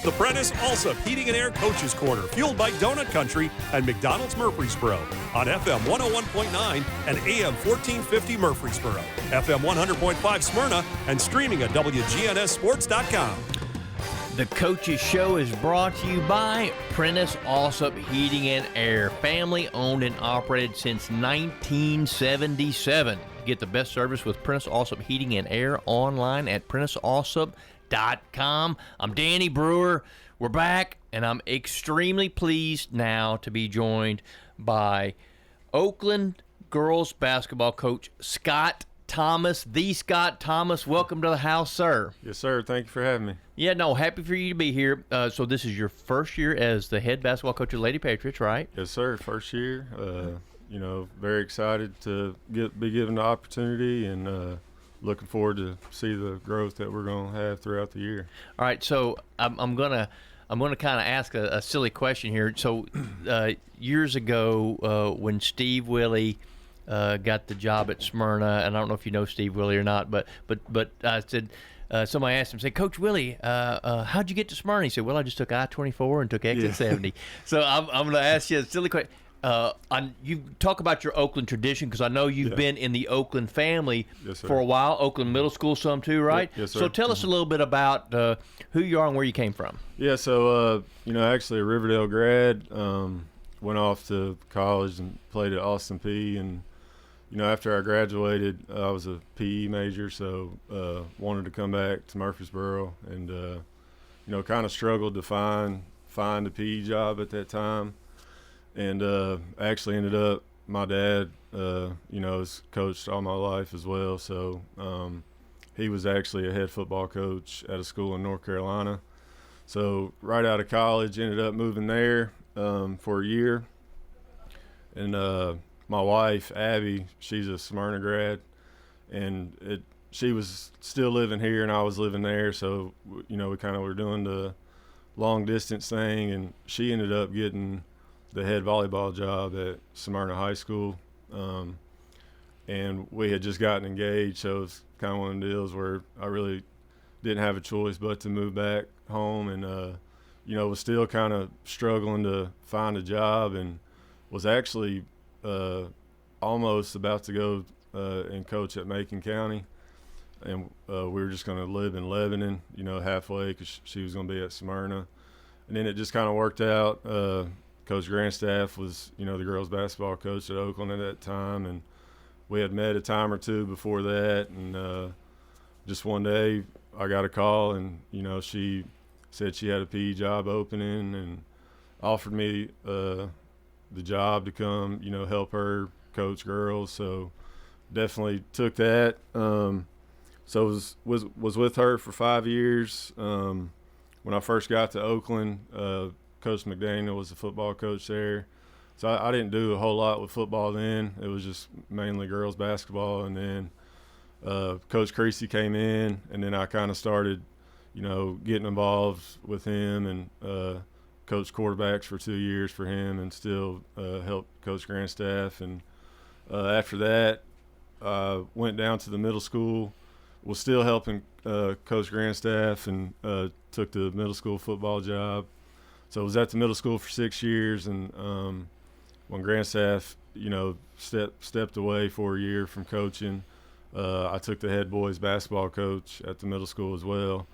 The Prentice Alsop Heating and Air Coaches Corner, fueled by Donut Country and McDonald's Murfreesboro on FM 101.9 and AM 1450 Murfreesboro, FM 100.5 Smyrna, and streaming at WGNSSports.com. The Coaches Show is brought to you by Prentice Alsop Heating and Air, family owned and operated since 1977. Get the best service with Prentice Alsop Heating and Air online at PrenticeAlsop.com. I'm Danny Brewer. We're back, and I'm extremely pleased now to be joined by Oakland girls basketball coach Scott Thomas, the Scott Thomas. Welcome to the house, sir. Yes, sir. Thank you for having me. Yeah, no, happy for you to be here. So this is your first year as the head basketball coach of Lady Patriots, right? Yes, sir. First year. Very excited to be given the opportunity, and looking forward to see the growth that we're going to have throughout the year. All right, so I'm gonna kind of ask a silly question here. So years ago, when Steve Willie got the job at Smyrna, and I don't know if you know Steve Willie or not, but I said, somebody asked him, say, Coach Willie, how'd you get to Smyrna? He said, well, I just took I-24 and took exit 70. So I'm going to ask you a silly question. You talk about your Oakland tradition, because I know you've been in the Oakland family for a while, Oakland Middle School some too, right? Yes, sir. So tell us a little bit about who you are and where you came from. Yeah, so, actually a Riverdale grad, went off to college and played at Austin P, and after I graduated, I was a PE major, so wanted to come back to Murfreesboro, and kind of struggled to find a PE job at that time, and actually ended up, my dad, has coached all my life as well, so he was actually a head football coach at a school in North Carolina. So right out of college, ended up moving there for a year, and my wife, Abby, she's a Smyrna grad, and she was still living here and I was living there, so, we kind of were doing the long distance thing, and she ended up getting the head volleyball job at Smyrna High School, and we had just gotten engaged, so it was kind of one of the deals where I really didn't have a choice but to move back home, and, was still kind of struggling to find a job, and was actually almost about to go and coach at Macon County, and we were just going to live in Lebanon, halfway, because she was going to be at Smyrna, and then it just kind of worked out. Coach Grandstaff was, the girls basketball coach at Oakland at that time, and we had met a time or two before that, and just one day I got a call, and she said she had a PE job opening and offered me the job to come, help her coach girls. So definitely took that. So was with her for 5 years. When I first got to Oakland, Coach McDaniel was the football coach there. So I didn't do a whole lot with football then. It was just mainly girls basketball. And then Coach Creasy came in, and then I kind of started, getting involved with him, and coached quarterbacks for 2 years for him, and still helped Coach Grandstaff. And after that, went down to the middle school, was still helping Coach Grandstaff, and took the middle school football job. So I was at the middle school for 6 years, and when Grandstaff, stepped away for a year from coaching, I took the head boys basketball coach at the middle school as well.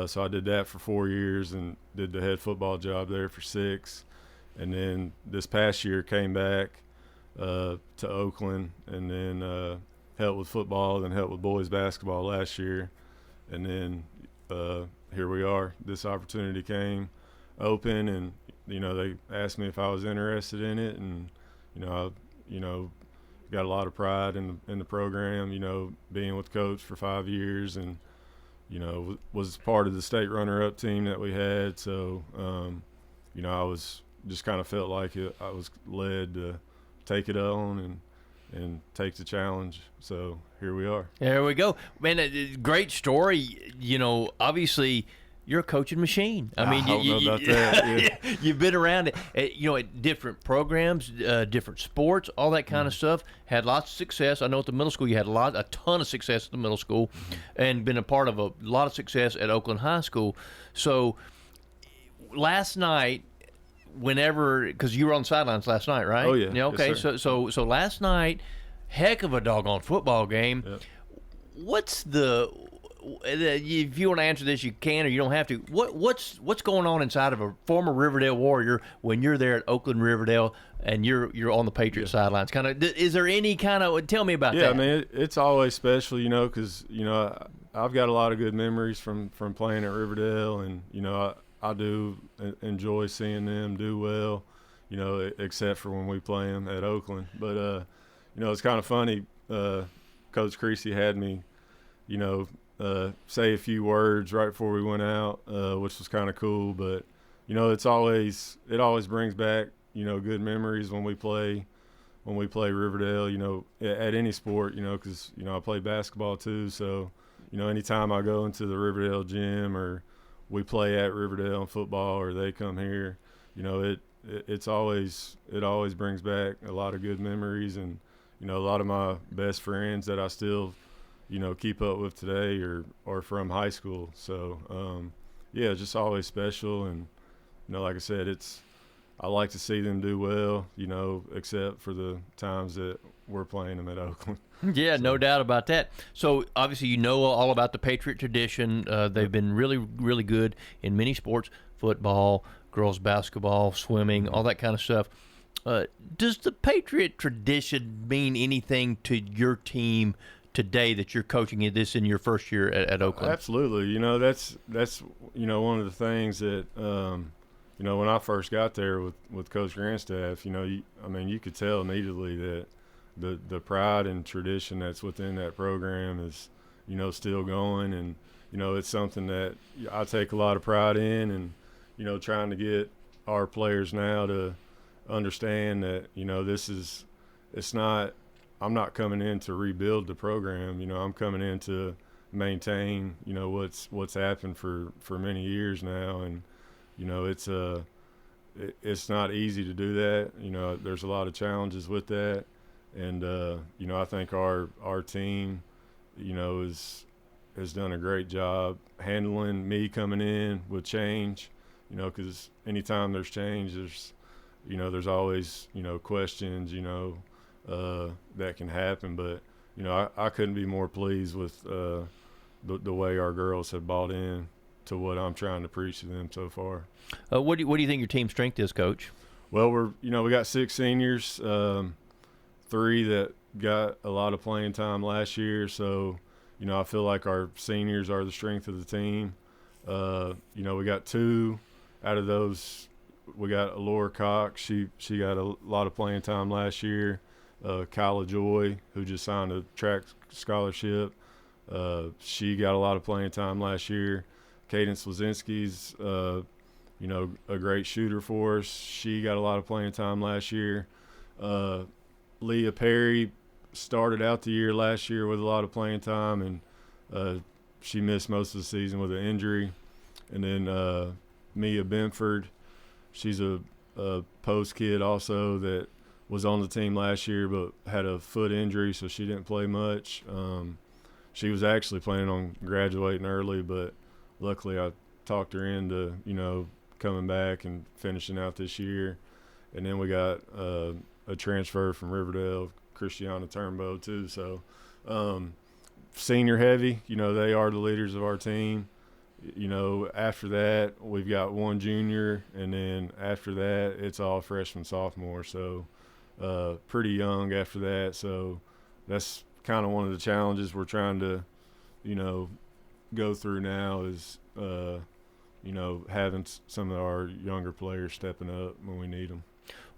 So I did that for 4 years and did the head football job there for 6. And then this past year came back to Oakland, and then helped with football, then helped with boys basketball last year. And then here we are. This opportunity came open, and, they asked me if I was interested in it. And, I got a lot of pride in the program, being with Coach for 5 years, and, was part of the state runner-up team that we had. So, I was just kind of felt like I was led to take it on and take the challenge. So here we are. There we go. Man, great story. Obviously you're a coaching machine. I mean, don't know about that. Yeah. You've been around it, at different programs, different sports, all that kind of stuff. Had lots of success. I know at the middle school you had a ton of success at the middle school, and been a part of a lot of success at Oakland High School. So last night, because you were on the sidelines last night, right? Oh, yeah. Okay, Yes, sir. so last night, heck of a doggone football game. Yep. What's if you want to answer this, you can, or you don't have to. What's going on inside of a former Riverdale Warrior when you're there at Oakland Riverdale and you're on the Patriot sidelines? Kind of, is there any kind of? Tell me about that. Yeah, I mean it's always special, because I've got a lot of good memories from playing at Riverdale, and I do enjoy seeing them do well, except for when we play them at Oakland. But it's kind of funny. Coach Creasy had me, say a few words right before we went out, which was kind of cool. But it always brings back good memories when we play Riverdale. At any sport, because I play basketball too. So anytime I go into the Riverdale gym or we play at Riverdale in football or they come here, it always brings back a lot of good memories, and a lot of my best friends that I still keep up with today or from high school. So yeah, just always special. And like I said, I like to see them do well, except for the times that we're playing them at Oakland. Yeah, no doubt about that. So obviously all about the Patriot tradition. They've been really, really good in many sports: football, girls basketball, swimming, all that kind of stuff. Does the Patriot tradition mean anything to your team today that you're coaching in your first year at Oakland? Absolutely. That's one of the things that when I first got there with Coach Grandstaff, you could tell immediately that the pride and tradition that's within that program is still going, and it's something that I take a lot of pride in, and trying to get our players now to understand that I'm not coming in to rebuild the program. I'm coming in to maintain what's happened for many years now, and it's not easy to do that. There's a lot of challenges with that, and I think our team has done a great job handling me coming in with change, because anytime there's change, there's always questions that can happen. But I couldn't be more pleased with the way our girls have bought in to what I'm trying to preach to them so far. What do you think your team's strength is, Coach? Well, we got 6 seniors, 3 that got a lot of playing time last year. So, I feel like our seniors are the strength of the team. We got 2 out of those. We got Laura Cox. She got a lot of playing time last year. Kyla Joy, who just signed a track scholarship. She got a lot of playing time last year. Cadence Wazinski's, a great shooter for us. She got a lot of playing time last year. Leah Perry started out the year last year with a lot of playing time, and she missed most of the season with an injury. And then Mia Benford, she's a post kid also that was on the team last year but had a foot injury, so she didn't play much. She was actually planning on graduating early, but luckily I talked her into, coming back and finishing out this year. And then we got a transfer from Riverdale, Christiana Turnbow, too. So senior heavy, they are the leaders of our team. After that, we've got 1 junior, and then after that, it's all freshman, sophomore. So pretty young after that. So that's kind of one of the challenges we're trying to, go through now is, having some of our younger players stepping up when we need them.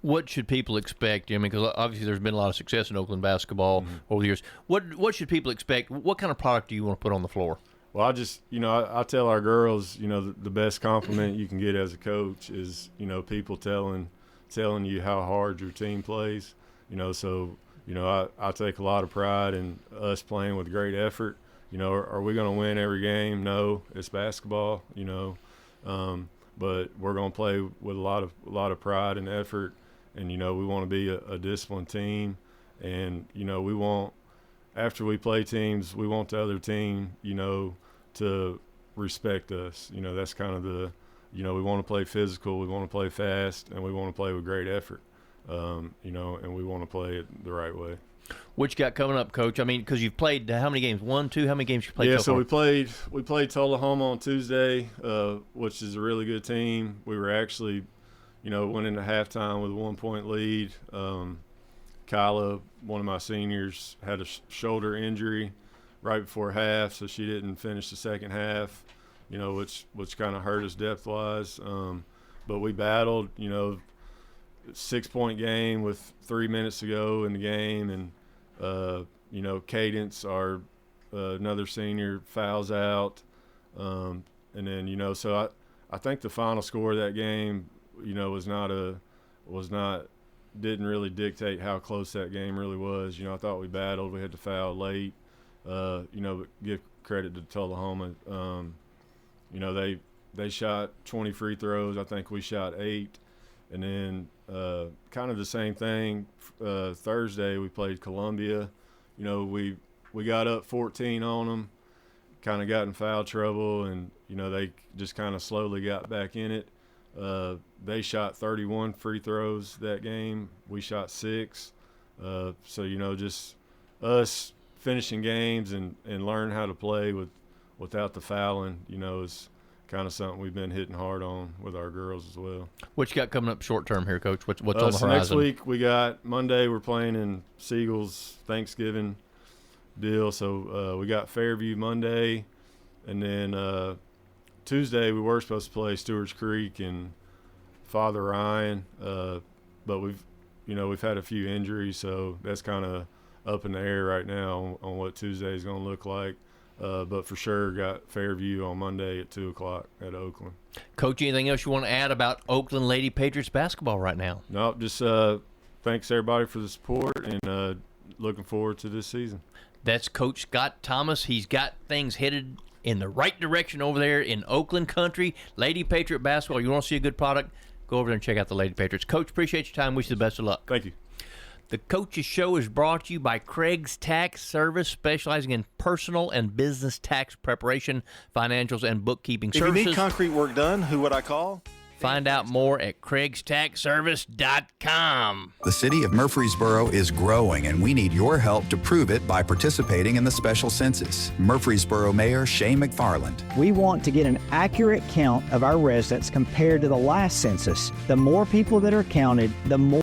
What should people expect? Because obviously there's been a lot of success in Oakland basketball over the years. What should people expect? What kind of product do you want to put on the floor? Well, I tell our girls, the best compliment you can get as a coach is, people telling you how hard your team plays. So, I take a lot of pride in us playing with great effort. Are we going to win every game? No, it's basketball, but we're going to play with a lot of pride and effort. And, we want to be a disciplined team. And, we want, after we play teams, we want the other team, to respect us. That's kind of you know, we want to play physical, we want to play fast, and we want to play with great effort. You know, and we want to play it the right way. What you got coming up, Coach? I mean, because you've played how many games? 1, 2? How many games you played? Yeah, so so far? we played Tullahoma on Tuesday, which is a really good team. We were actually, you know, went into halftime with a 1-point lead. Kyla, one of my seniors, had a shoulder injury right before half, so she didn't finish the second half. You know, which kind of hurt us depth-wise. But we battled. You know, 6-point game with 3 minutes to go in the game, and you know, Cadence, our another senior, fouls out, and then, you know, so I think the final score of that game, you know, didn't really dictate how close that game really was. You know, I thought we battled. We had to foul late. You know, but give credit to Tullahoma. You know, they shot 20 free throws. I think we shot 8. And then kind of the same thing, Thursday we played Columbia. You know, we got up 14 on them, kind of got in foul trouble, and, you know, they just kind of slowly got back in it. They shot 31 free throws that game. We shot 6. So, you know, just us finishing games and learn how to play without the fouling, you know, is kind of something we've been hitting hard on with our girls as well. What you got coming up short term here, Coach? What's on the horizon? Next week we got Monday. We're playing in Siegel's Thanksgiving deal, so we got Fairview Monday, and then Tuesday we were supposed to play Stewart's Creek and Father Ryan, but we've had a few injuries, so that's kind of up in the air right now on what Tuesday is going to look like. But for sure got Fairview on Monday at 2 o'clock at Oakland. Coach, anything else you want to add about Oakland Lady Patriots basketball right now? No, just thanks everybody for the support, and looking forward to this season. That's Coach Scott Thomas. He's got things headed in the right direction over there in Oakland country. Lady Patriot basketball. You want to see a good product? Go over there and check out the Lady Patriots. Coach, appreciate your time. Wish you the best of luck. Thank you. The Coach's Show is brought to you by Craig's Tax Service, specializing in personal and business tax preparation, financials, and bookkeeping services. If you need concrete work done, who would I call? Find out more at CraigsTaxService.com. The city of Murfreesboro is growing, and we need your help to prove it by participating in the special census. Murfreesboro Mayor Shane McFarland. We want to get an accurate count of our residents compared to the last census. The more people that are counted, the more